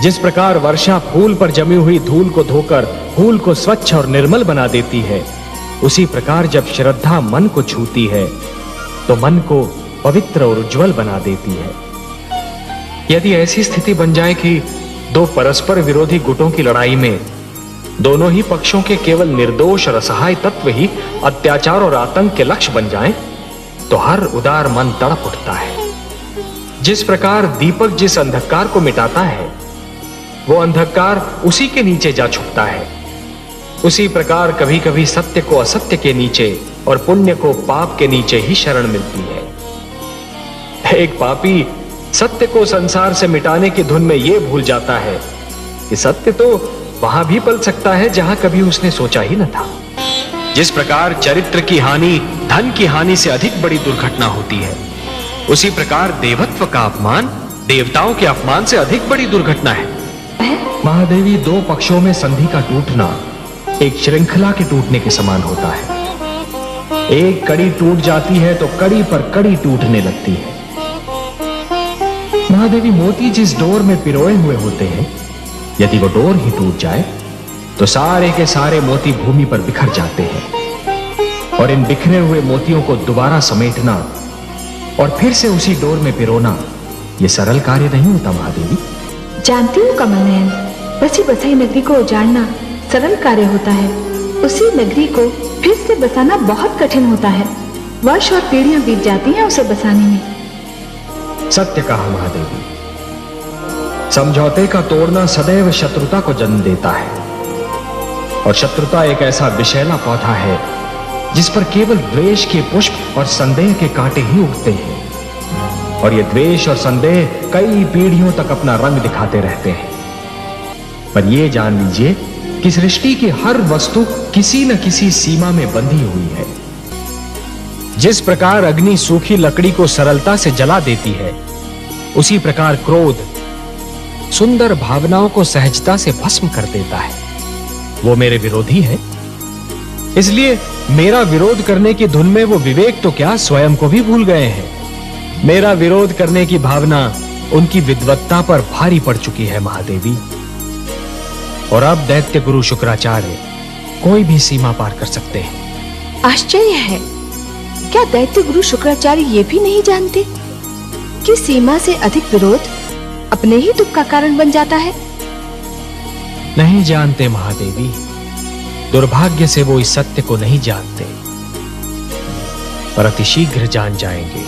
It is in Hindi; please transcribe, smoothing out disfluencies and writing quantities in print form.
जिस प्रकार वर्षा फूल पर जमी हुई धूल को धोकर फूल को स्वच्छ और निर्मल बना देती है, उसी प्रकार जब श्रद्धा मन को छूती है तो मन को पवित्र और उज्जवल बना देती है। यदि ऐसी स्थिति बन जाए कि दो परस्पर विरोधी गुटों की लड़ाई में दोनों ही पक्षों के केवल निर्दोष और असहाय तत्व ही अत्याचार और आतंक के लक्ष्य बन जाएं, तो हर उदार मन तड़प उठता है। जिस प्रकार दीपक जिस अंधकार को मिटाता है, वो अंधकार उसी के नीचे जा छुपता है, उसी प्रकार कभी कभी सत्य को असत्य के नीचे और पुण्य को पाप के नीचे ही शरण मिलती है। एक पापी सत्य को संसार से मिटाने की धुन में यह भूल जाता है कि सत्य तो वहां भी पल सकता है जहां कभी उसने सोचा ही न था। जिस प्रकार चरित्र की हानि धन की हानि से अधिक बड़ी दुर्घटना होती है, उसी प्रकार देवत्व का अपमान देवताओं के अपमान से अधिक बड़ी दुर्घटना है। महादेवी, दो पक्षों में संधि का टूटना एक श्रृंखला के टूटने के समान होता है। एक कड़ी टूट जाती है तो कड़ी पर कड़ी टूटने लगती है। महादेवी, मोती जिस डोर में पिरोए हुए होते हैं, यदि वो डोर ही टूट जाए तो सारे के सारे मोती भूमि पर बिखर जाते हैं। और इन बिखरे हुए मोतियों को दोबारा समेटना और फिर से उसी डोर में पिरोना यह सरल कार्य नहीं होता। महादेवी, जानती हूँ कमल नयन, बसी बसाई नगरी को उजाड़ना सरल कार्य होता है, उसी नगरी को फिर से बसाना बहुत कठिन होता है। वर्ष और पीढ़ियां बीत जाती हैं उसे बसाने में। सत्य कहा महादेवी। समझौते का तोड़ना सदैव शत्रुता को जन्म देता है, और शत्रुता एक ऐसा विषैला पौधा है जिस पर केवल द्वेष के पुष्प और संदेह के कांटे ही उगते हैं। और ये द्वेष और संदेह कई पीढ़ियों तक अपना रंग दिखाते रहते हैं। पर यह जान लीजिए कि सृष्टि की हर वस्तु किसी न किसी सीमा में बंधी हुई है। जिस प्रकार अग्नि सूखी लकड़ी को सरलता से जला देती है, उसी प्रकार क्रोध सुंदर भावनाओं को सहजता से भस्म कर देता है। वो मेरे विरोधी है, इसलिए मेरा विरोध करने की धुन में वो विवेक तो क्या स्वयं को भी भूल गए हैं। मेरा विरोध करने की भावना उनकी विद्वत्ता पर भारी पड़ चुकी है महादेवी। और अब दैत्य गुरु शुक्राचार्य कोई भी सीमा पार कर सकते हैं। आश्चर्य है, क्या दैत्य गुरु शुक्राचार्य ये भी नहीं जानते कि सीमा से अधिक विरोध अपने ही दुख का कारण बन जाता है? नहीं जानते महादेवी, दुर्भाग्य से वो इस सत्य को नहीं जानते, पर अतिशीघ्र जान जाएंगे।